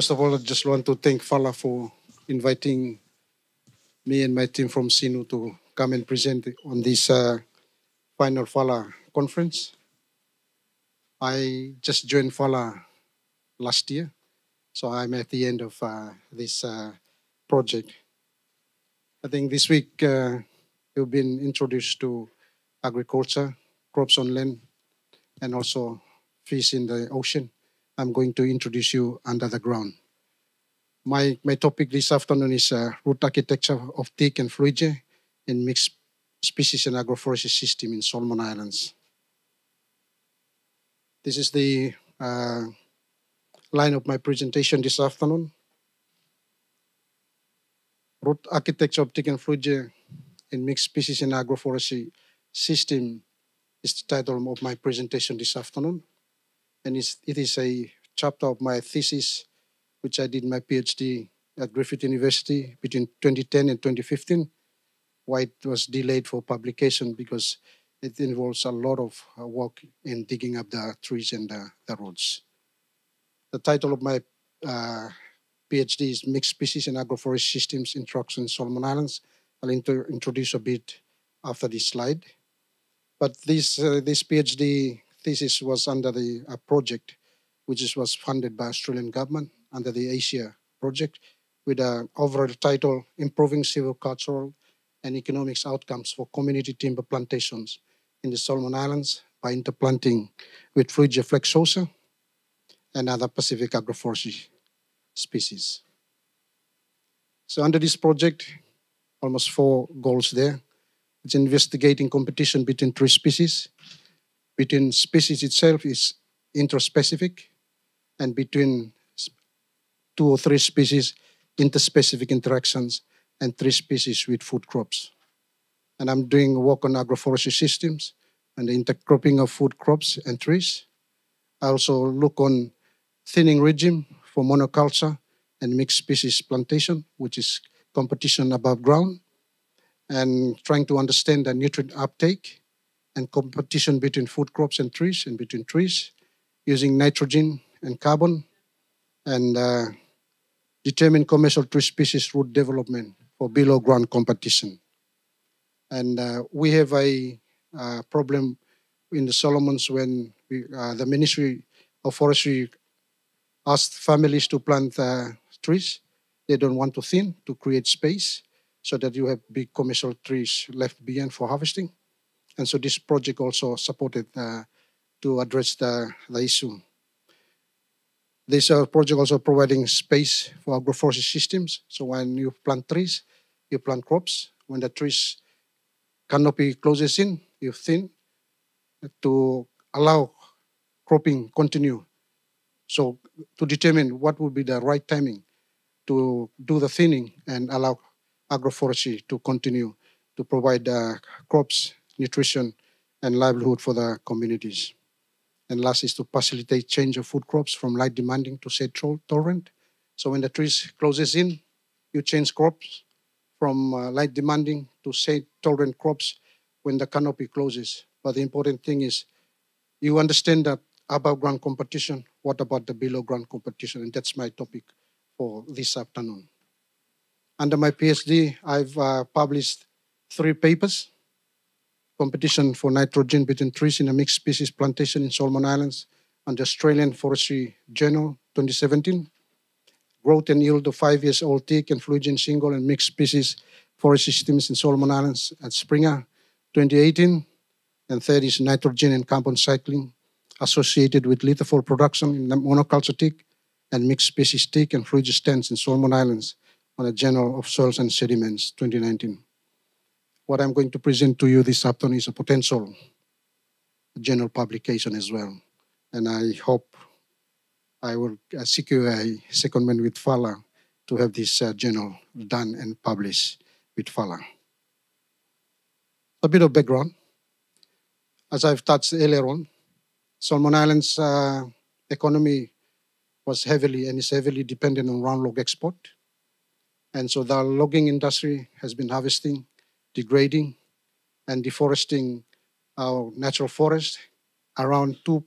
First of all, I just want to thank Falah for inviting me and my team from Sinu to come and present on this final Falah conference. I just joined Falah last year, so I'm at the end of this project. I think this week you've been introduced to agriculture, crops on land, and also fish in the ocean. I'm going to introduce you under the ground. My topic this afternoon is root architecture of teak and fluidge in mixed species and agroforestry system in Solomon Islands. This is the line of my presentation this afternoon. Root architecture of teak and fluidge in mixed species and agroforestry system is the title of my presentation this afternoon. And it is a chapter of my thesis, which I did my PhD at Griffith University between 2010 and 2015. Why it was delayed for publication because it involves a lot of work in digging up the trees and the roads. The title of my PhD is Mixed Species and Agroforest Systems Introduction in Solomon Islands. I'll introduce a bit after this slide. But this PhD thesis was under a project which was funded by Australian government under the Asia project with an overall title, Improving Silvicultural and Economics Outcomes for Community Timber Plantations in the Solomon Islands by interplanting with Fluidge flexosa and other Pacific agroforestry species. So under this project, almost 4 goals there. It's investigating competition between 3 species. Between species itself is intraspecific, and between 2 or 3 species, interspecific interactions, and 3 species with food crops. And I'm doing work on agroforestry systems and the intercropping of food crops and trees. I also look on thinning regime for monoculture and mixed species plantation, which is competition above ground, and trying to understand the nutrient uptake and competition between food crops and between trees, using nitrogen and carbon, and determine commercial tree species root development for below ground competition. And we have a problem in the Solomons when the Ministry of Forestry asked families to plant trees. They don't want to thin to create space so that you have big commercial trees left behind for harvesting. And so this project also supported to address the issue. This project also providing space for agroforestry systems. So when you plant trees, you plant crops. When the trees canopy closes in, you thin to allow cropping continue. So to determine what would be the right timing to do the thinning and allow agroforestry to continue to provide crops, nutrition, and livelihood for the communities. And last is to facilitate change of food crops from light demanding to shade tolerant. So when the trees closes in, you change crops from light demanding to shade tolerant crops when the canopy closes. But the important thing is you understand that above ground competition, what about the below ground competition? And that's my topic for this afternoon. Under my PhD, I've published 3 papers. Competition for nitrogen between trees in a mixed species plantation in Solomon Islands on the Australian Forestry Journal 2017. Growth and yield of 5 years old teak and fluidge single and mixed species forest systems in Solomon Islands at Springer 2018. And third is nitrogen and carbon cycling associated with lithophore production in the monoculture teak and mixed species teak and fluidge stands in Solomon Islands on a Journal of Soils and Sediments 2019. What I'm going to present to you this afternoon is a potential journal publication as well. And I hope I will secure a secondment with Falah to have this journal done and published with Falah. A bit of background. As I've touched earlier on, Solomon Islands economy was heavily and is heavily dependent on round log export. And so the logging industry has been harvesting, degrading, and deforesting our natural forest. Around 2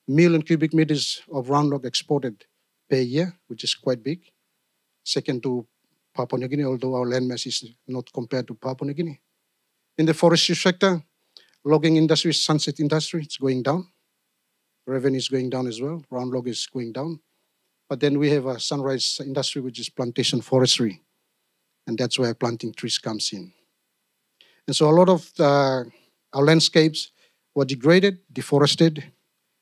million cubic meters of round log exported per year, which is quite big. Second to Papua New Guinea, although our landmass is not compared to Papua New Guinea. In the forestry sector, logging industry, sunset industry, it's going down. Revenue is going down as well. Round log is going down. But then we have a sunrise industry, which is plantation forestry. And that's where planting trees comes in. And so a lot of our landscapes were degraded, deforested,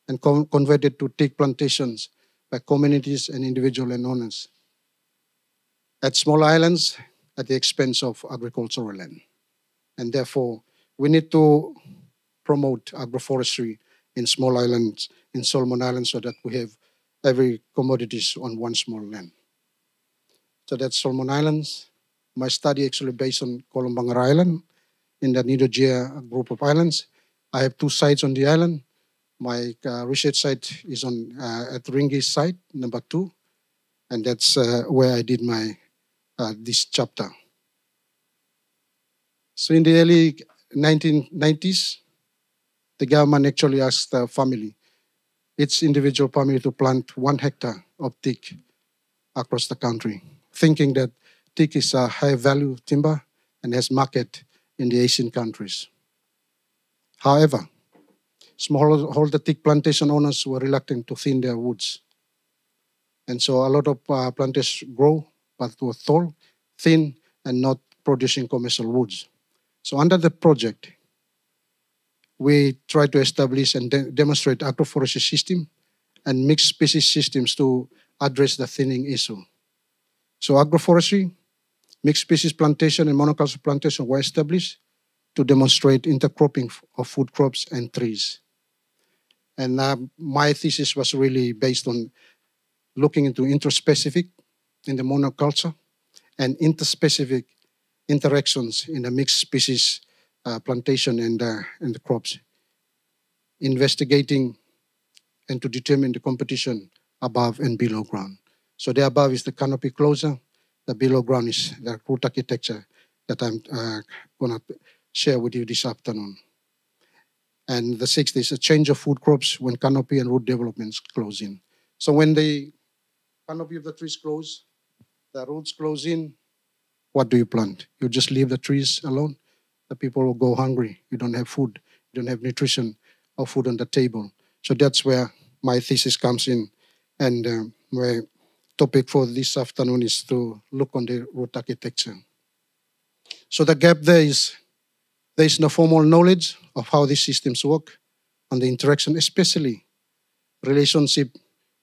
and converted to teak plantations by communities and individual landowners at small islands at the expense of agricultural land. And therefore, we need to promote agroforestry in small islands, in Solomon Islands, so that we have every commodities on one small land. So that's Solomon Islands. My study actually based on Kolombangar Island in the Nidogea group of islands. I have 2 sites on the island. My research site is on at Ringi site, number 2. And that's where I did my this chapter. So in the early 1990s, the government actually asked the family, each individual family, to plant 1 hectare of teak across the country, thinking that teak is a high value timber and has market in the Asian countries. However, smallholder teak plantation owners were reluctant to thin their woods. And so a lot of plantations grow, but were tall, thin, and not producing commercial woods. So under the project, we try to establish and demonstrate agroforestry system and mixed species systems to address the thinning issue. So agroforestry, mixed species plantation, and monoculture plantation were established to demonstrate intercropping of food crops and trees. And my thesis was really based on looking into interspecific in the monoculture and interspecific interactions in the mixed species plantation and the crops, investigating and to determine the competition above and below ground. So the above is the canopy closure, the below ground is the root architecture that I'm going to share with you this afternoon. And the 6th is a change of food crops when canopy and root developments close in. So when the canopy of the trees close, the roots close in, what do you plant? You just leave the trees alone? The people will go hungry. You don't have food. You don't have nutrition or food on the table. So that's where my thesis comes in. And my topic for this afternoon is to look on the root architecture. So the gap there is no formal knowledge of how these systems work on the interaction, especially relationship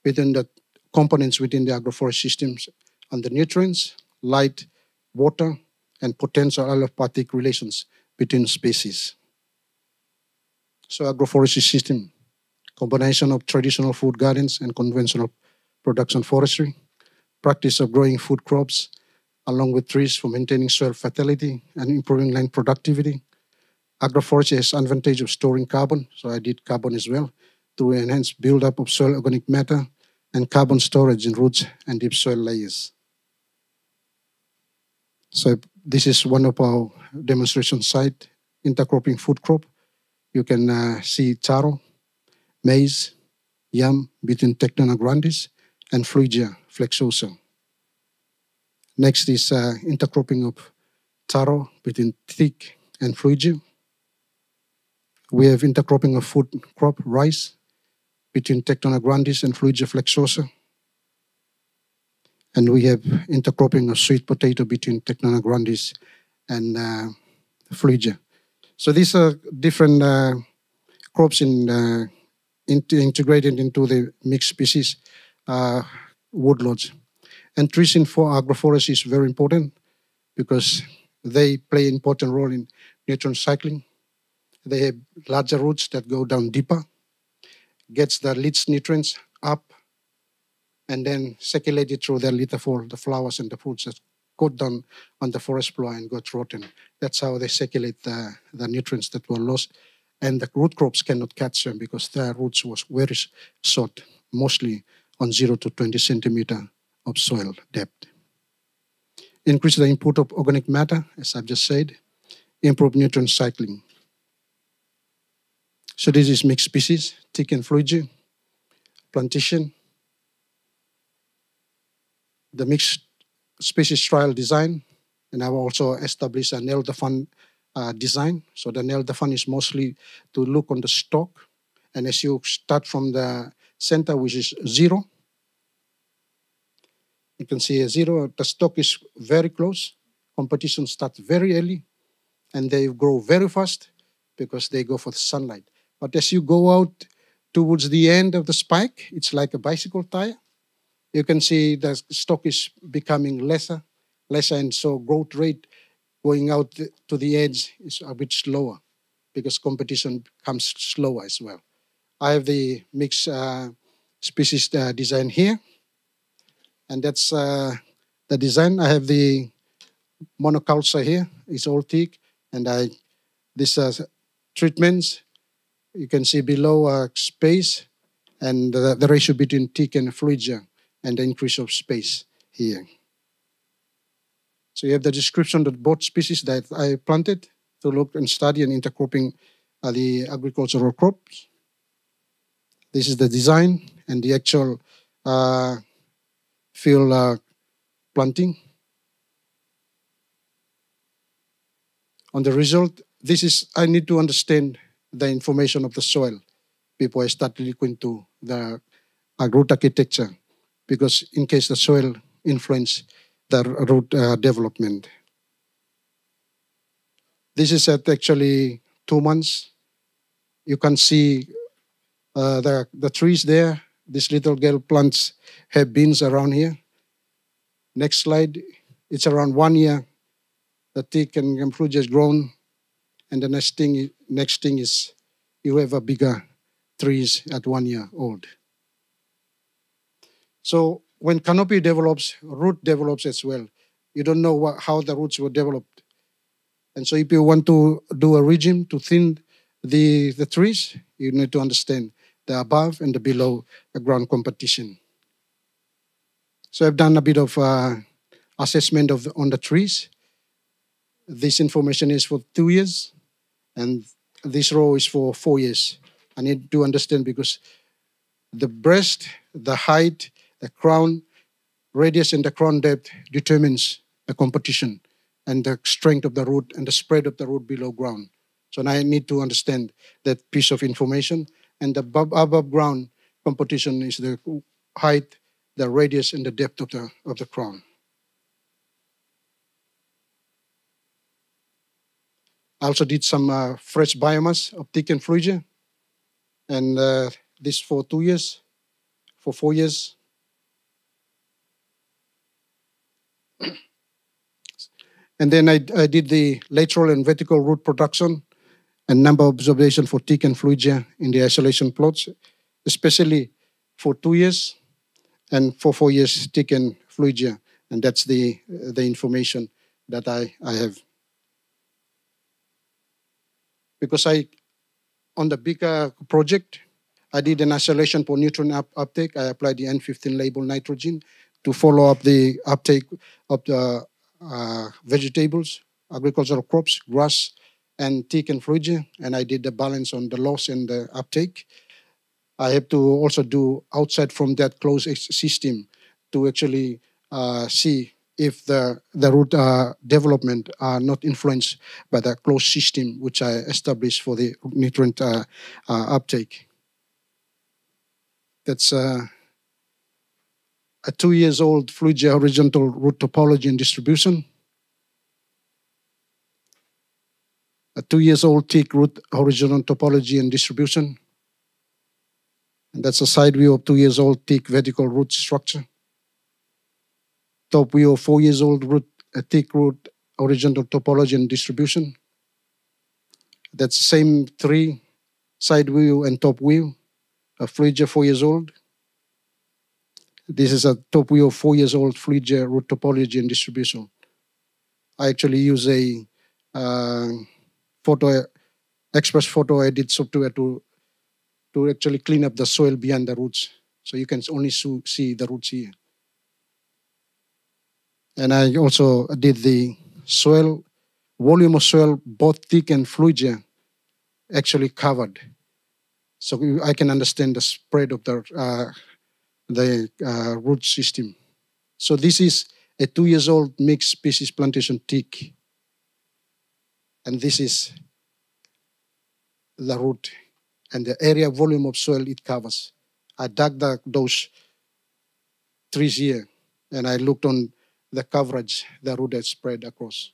between the components within the agroforest systems on the nutrients, light, water, and potential allopathic relations between species. So agroforestry system, combination of traditional food gardens and conventional production forestry, practice of growing food crops along with trees for maintaining soil fertility and improving land productivity. Agroforestry has advantage of storing carbon, so I did carbon as well, to enhance buildup of soil organic matter and carbon storage in roots and deep soil layers. So this is one of our demonstration site, intercropping food crop. You can see taro, maize, yam between Tectona grandis, and Fluigia flexosa. Next is intercropping of taro between teak and Fluigia. We have intercropping of food crop rice between Tectona grandis and Fluigia flexosa. And we have intercropping of sweet potato between Tectona grandis and Fluigia. So these are different crops integrated into the mixed species woodlots. And trees in agroforestry is very important because they play an important role in nutrient cycling. They have larger roots that go down deeper, gets the leach nutrients up, and then circulated through their lithophore, the flowers and the fruits that go down on the forest floor and got rotten. That's how they circulate the nutrients that were lost. And the root crops cannot catch them because their roots was very short, mostly on 0 to 20 centimeter of soil depth. Increase the input of organic matter, as I've just said. Improve nutrient cycling. So this is mixed species, teak and Fluigia, plantation. the mixed species trial design, and I've also established a nail defund design. So the nail defund is mostly to look on the stock, and as you start from the center, which is 0, you can see a 0. The stock is very close. Competition starts very early, and they grow very fast because they go for the sunlight. But as you go out towards the end of the spike, it's like a bicycle tire. You can see the stock is becoming lesser, and so growth rate going out to the edge is a bit slower because competition comes slower as well. I have the mixed species design here, and that's the design. I have the monoculture here. It's all teak, and these treatments. You can see below space and the ratio between teak and fluidia and the increase of space here. So you have the description of both species that I planted to look and study and intercropping the agricultural crops. This is the design and the actual field planting. On the result, I need to understand the information of the soil before I start looking into the root architecture, because in case the soil influence the root development. This is at actually 2 months. You can see the trees there. These little girl plants have beans around here. Next slide. It's around 1 year. The teak and fruit has grown. And the next thing is you have a bigger trees at 1 year old. So when canopy develops, root develops as well. You don't know how the roots were developed. And so if you want to do a regime to thin the trees, you need to understand the above and the below the ground competition. So I've done a bit of assessment on the trees. This information is for 2 years, and this row is for 4 years. I need to understand because the breast, the height, the crown radius, and the crown depth determines the competition and the strength of the root and the spread of the root below ground. So now I need to understand that piece of information. And the above ground competition is the height, the radius, and the depth of the crown. I also did some fresh biomass of teak and fluidia, and this for 2 years, for 4 years. And then I did the lateral and vertical root production and number of observation for teak and fluidia in the isolation plots, especially for 2 years and for 4 years teak and fluidia. And that's the information that I have. Because on the bigger project, I did an isolation for nutrient uptake. I applied the N15 label nitrogen to follow up the uptake of the vegetables, agricultural crops, grass, and teak and fluidia. And I did the balance on the loss and the uptake. I have to also do outside from that closed system to actually see if the root development are not influenced by the closed system which I established for the nutrient uptake. That's a 2 years old fluidia horizontal root topology and distribution. A 2 years old teak root horizontal topology and distribution. And that's a side view of 2 years old teak vertical root structure. Top view of 4 years old teak root horizontal topology and distribution. That's the same 3 side view and top view of fluidia 4 years old. This is a top view of 4 years old fluidia root topology and distribution. I actually use a express photo edit software to actually clean up the soil behind the roots. So you can only see the roots here. And I also did the soil, volume of soil, both teak and fluidia, actually covered. So I can understand the spread of the root system. So this is a 2-year-old mixed species plantation teak. And this is the root and the area volume of soil it covers. I dug those trees here and I looked on the coverage the root has spread across.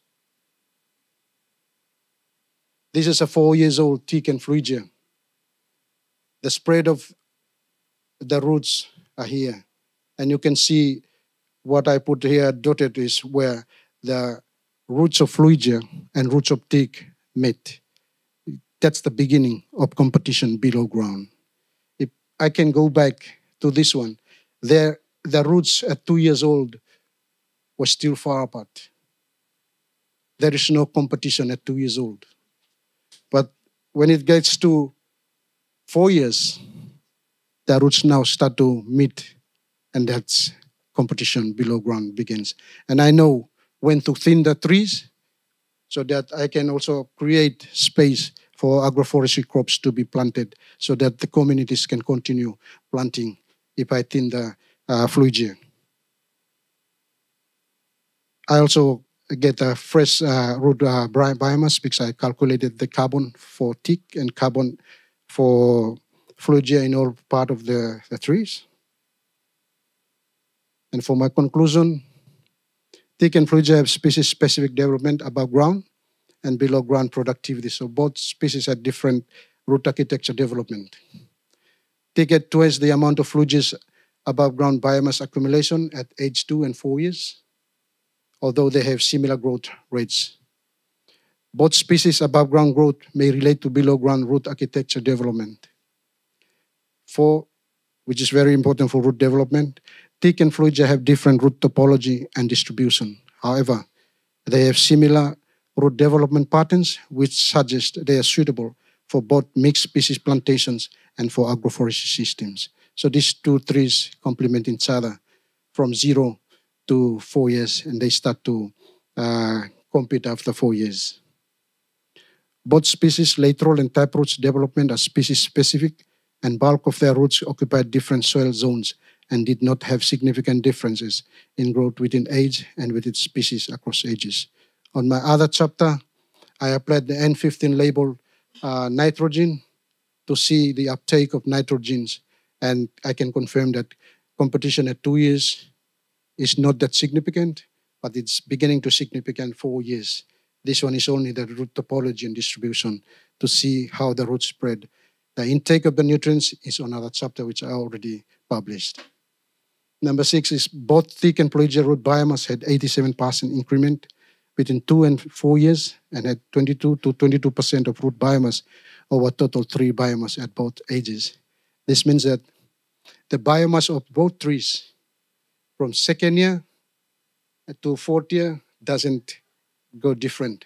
This is a 4-year-old teak and Phrygia. The spread of the roots are here. And you can see what I put here dotted is where the roots of Phrygia and roots of teak met. That's the beginning of competition below ground. If I can go back to this one, there the roots at 2 years old were still far apart. There is no competition at 2 years old. But when it gets to 4 years, the roots now start to meet, and that's competition below ground begins. And I know when to thin the trees so that I can also create space for agroforestry crops to be planted so that the communities can continue planting if I thin the Phrygia. I also get a fresh root biomass because I calculated the carbon for teak and carbon for Phrygia in all part of the trees. And for my conclusion, teak and Phrygia have species-specific development above ground and below ground productivity. So both species have different root architecture development. Teak had twice the amount of Phrygia's above ground biomass accumulation at age 2 and 4 years, although they have similar growth rates. Both species above ground growth may relate to below ground root architecture development. Which is very important for root development, teak and Phrygia have different root topology and distribution. However, they have similar root development patterns, which suggest they are suitable for both mixed species plantations and for agroforestry systems. So these two trees complement each other from 0 to 4 years, and they start to compete after 4 years. Both species' lateral and taproots development are species-specific, and bulk of their roots occupied different soil zones and did not have significant differences in growth within age and within species across ages. On my other chapter, I applied the N15 label nitrogen to see the uptake of nitrogens, and I can confirm that competition at 2 years is not that significant, but it's beginning to significant 4 years. This one is only the root topology and distribution to see how the roots spread. The intake of the nutrients is another chapter which I already published. Number 6 is both teak and Phrygia root biomass had 87% increment between 2 and 4 years and had 22 to 22% of root biomass over total tree biomass at both ages. This means that the biomass of both trees from second year to fourth year doesn't go different.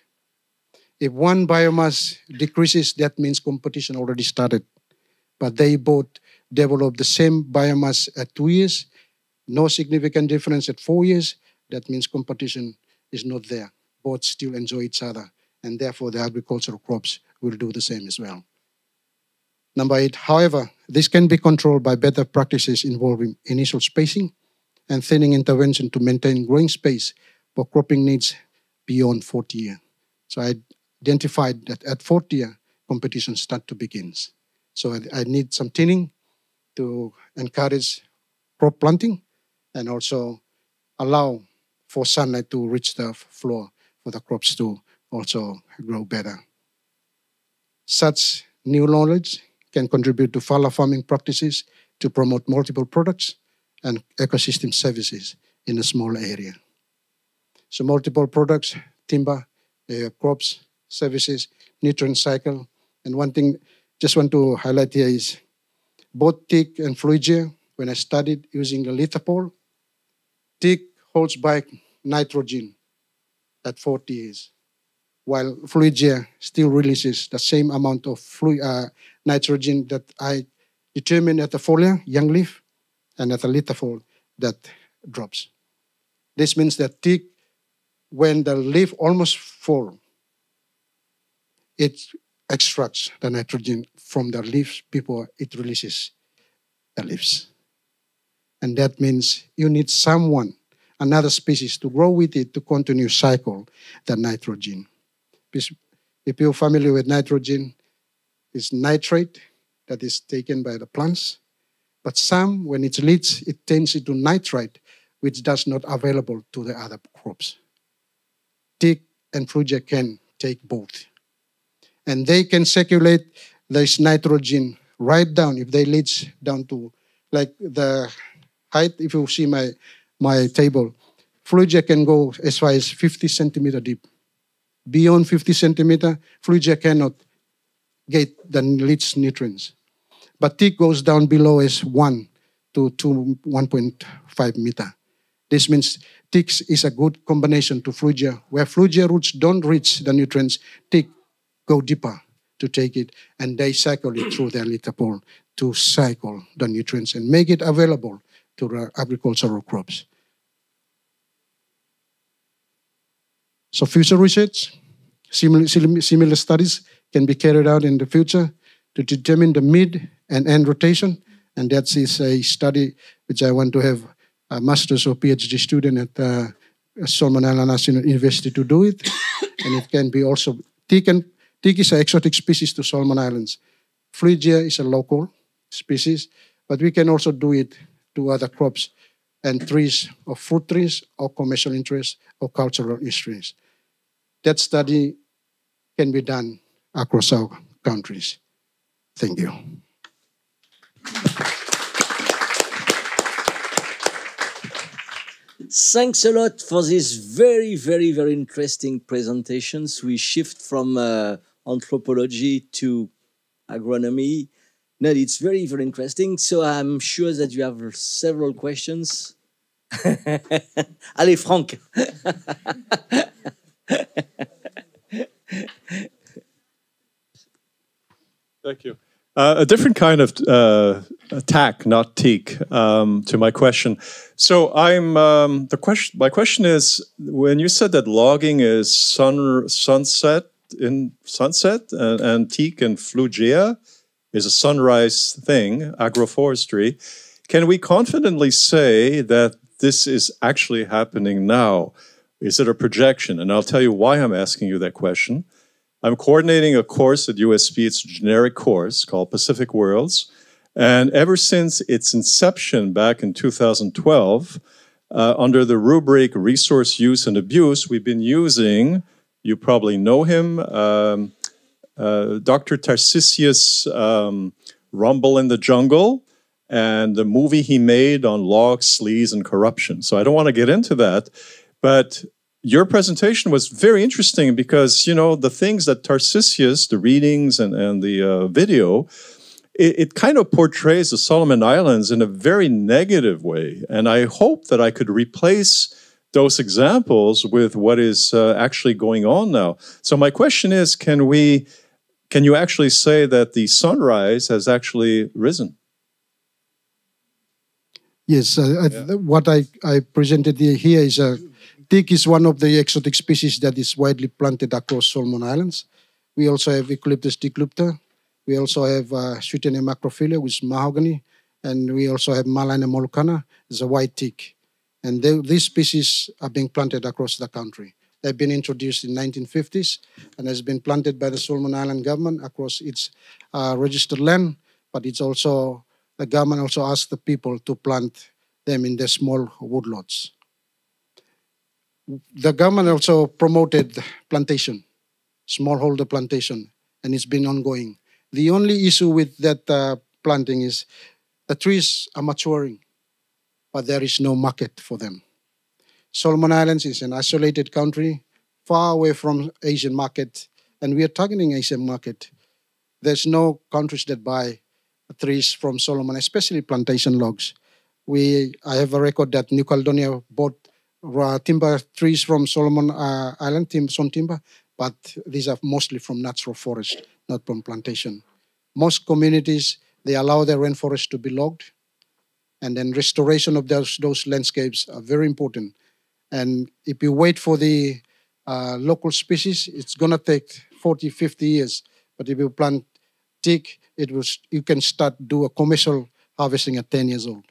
If one biomass decreases, that means competition already started. But they both develop the same biomass at 2 years, no significant difference at 4 years, that means competition is not there. Both still enjoy each other, and therefore the agricultural crops will do the same as well. Number 8, however, this can be controlled by better practices involving initial spacing and thinning intervention to maintain growing space for cropping needs beyond 4th year. So I identified that at 4th year, competition start to begin. So I need some thinning to encourage crop planting and also allow for sunlight to reach the floor for the crops to also grow better. Such new knowledge can contribute to Falah farming practices to promote multiple products and ecosystem services in a small area. So multiple products, timber, crops, services, nutrient cycle. And one thing just want to highlight here is both teak and Phrygia, when I studied using the lithopol, teak holds back nitrogen at 40 years, while Phrygia still releases the same amount of nitrogen that I determined at the foliar, young leaf, and at the lithopol that drops. This means that teak, when the leaf almost fall, it extracts the nitrogen from the leaves before it releases the leaves. And that means you need someone another species to grow with it to continue cycle the nitrogen. If you're familiar with nitrogen, it's nitrate that is taken by the plants. But some, when it leads, it turns into nitrite, which does not available to the other crops. Teak and frugia can take both. And they can circulate this nitrogen right down, if they leads down to, like the height, if you see my table, frugia can go as far as 50 centimeter deep. Beyond 50 centimeter, frugia cannot get the leach nutrients. But teak goes down below as 1 to 1.5 meter. This means teak is a good combination to frugia. Where frugia roots don't reach the nutrients, teak go deeper to take it, and they cycle it through their litter pole to cycle the nutrients and make it available to the agricultural crops. So future research, similar studies can be carried out in the future to determine the mid and end rotation, and that is a study which I want to have a master's or PhD student at Solomon Island National University to do it. And it can be also, teak is an exotic species to Solomon Islands. Frugia is a local species, but we can also do it to other crops and trees, or fruit trees, or commercial interests, or cultural interests. That study can be done across our countries. Thank you. Thanks a lot for these very, very, very interesting presentations. We shift from anthropology to agronomy. No, it's very, very interesting. So I'm sure that you have several questions. Allez, Franck. Thank you. A different kind of attack, not teak, to my question. So my question is, when you said that logging is sunset and teak and frugia is a sunrise thing, agroforestry, can we confidently say that this is actually happening now? Is it a projection? And I'll tell you why I'm asking you that question. I'm coordinating a course at USP. It's a generic course called Pacific Worlds. And ever since its inception back in 2012, under the rubric Resource Use and Abuse, we've been using, you probably know him, Dr. Tarcisius Rumble in the Jungle, and the movie he made on logs, sleaze, and corruption. So I don't want to get into that, but your presentation was very interesting because, you know, the things that Tarcisius, the readings and the video, it kind of portrays the Solomon Islands in a very negative way. And I hope that I could replace those examples with what is actually going on now. So my question is, can you actually say that the sunrise has actually risen? Yes, what I presented here is teak is one of the exotic species that is widely planted across Solomon Islands. We also have Eucalyptus declupta. We also have Sweetener macrophylla, which is mahogany. And we also have Malina molucana, it's a white teak. And these species are being planted across the country. They've been introduced in 1950s and has been planted by the Solomon Island government across its registered land. But it's also, the government also asked the people to plant them in their small woodlots. The government also promoted plantation, smallholder plantation, and it's been ongoing. The only issue with that planting is the trees are maturing, but there is no market for them. Solomon Islands is an isolated country, far away from Asian market, and we are targeting Asian market. There's no countries that buy trees from Solomon, especially plantation logs. I have a record that Nouvelle-Calédonie bought timber trees from Solomon Island, some timber, but these are mostly from natural forest, not from plantation. Most communities, they allow their rainforest to be logged, and then restoration of those landscapes are very important. And if you wait for the local species, it's gonna take 40, 50 years. But if you plant teak, you can start do a commercial harvesting at 10 years old.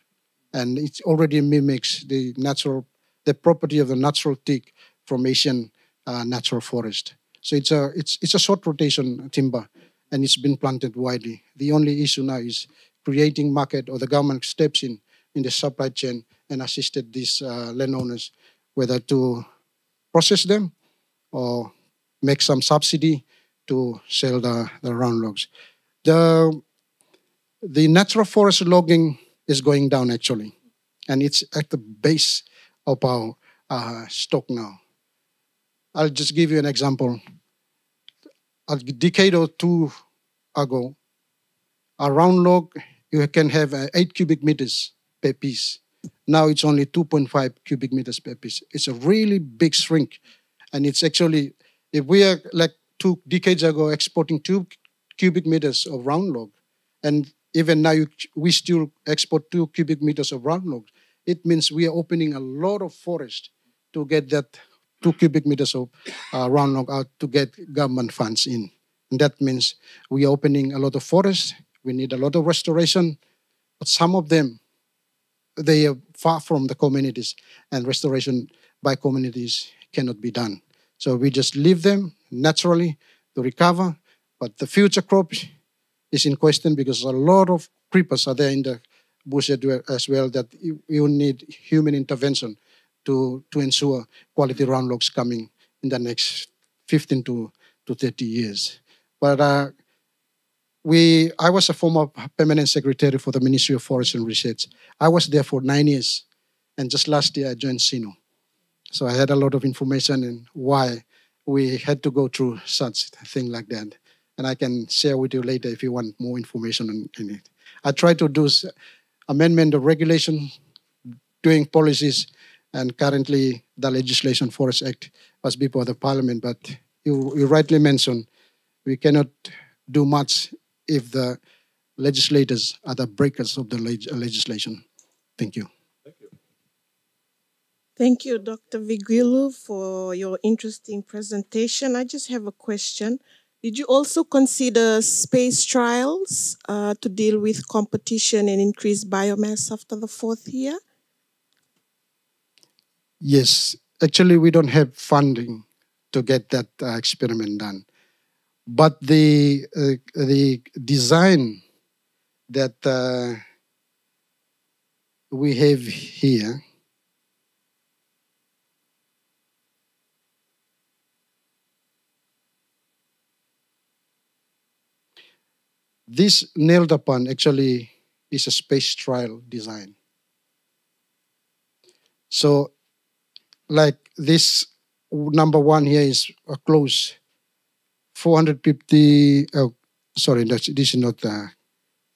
And it already mimics the natural the property of the natural teak from Asian natural forest. So it's a short rotation timber, and it's been planted widely. The only issue now is creating market, or the government steps in the supply chain and assisted these landowners whether to process them or make some subsidy to sell the round logs. The natural forest logging is going down actually, and it's at the base of our stock now. I'll just give you an example. A decade or two ago, a round log, you can have 8 cubic meters per piece. Now it's only 2.5 cubic meters per piece. It's a really big shrink. And it's actually, if we are like 2 decades ago exporting 2 cubic meters of round log, and even now we still export 2 cubic meters of round log, it means we are opening a lot of forest to get that 2 cubic meters of round log out to get government funds in. And that means we are opening a lot of forest. We need a lot of restoration, but some of them, they are far from the communities, and restoration by communities cannot be done. So we just leave them naturally to recover, but the future crop is in question because a lot of creepers are there in the bush as well that you need human intervention to ensure quality round logs coming in the next 15 to 30 years. But I was a former permanent secretary for the Ministry of Forest and Research. I was there for 9 years, and just last year I joined SINO. So I had a lot of information on why we had to go through such a thing like that. And I can share with you later if you want more information on it. I tried to do amendment of regulation, doing policies, and currently the legislation Forest Act was before the Parliament. But you rightly mentioned we cannot do much if the legislators are the breakers of the legislation. Thank you. Thank you, Dr. Vigulu, for your interesting presentation. I just have a question. Did you also consider space trials to deal with competition and increase biomass after the 4th year? Yes. Actually, we don't have funding to get that experiment done. But the design that we have here this nailed upon actually is a space trial design. So like this number 1 here is a close 450, sorry, this is not the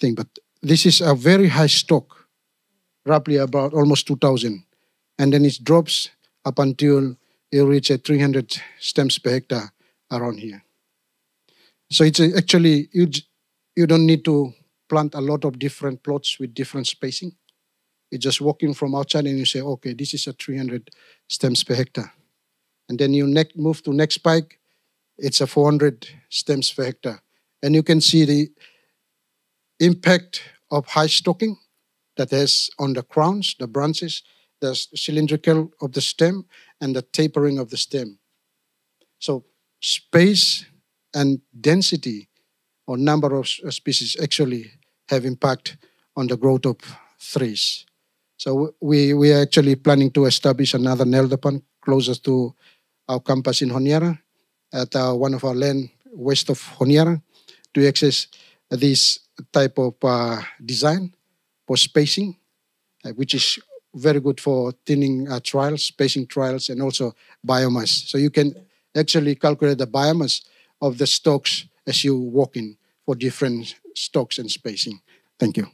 thing, but this is a very high stock, roughly about almost 2,000. And then it drops up until you reach 300 stems per hectare around here. So it's actually, you don't need to plant a lot of different plots with different spacing. You're just walking from outside and you say, okay, this is 300 stems per hectare. And then you move to next spike, it's 400 stems per hectare. And you can see the impact of high stocking that has on the crowns, the branches, the cylindrical of the stem, and the tapering of the stem. So space and density or number of species actually have impact on the growth of trees. So we are actually planning to establish another Neldapan closer to our campus in Honiara, at one of our land west of Honiara, to access this type of design for spacing, which is very good for thinning trials, spacing trials, and also biomass. So you can actually calculate the biomass of the stocks as you walk in for different stocks and spacing. Thank you.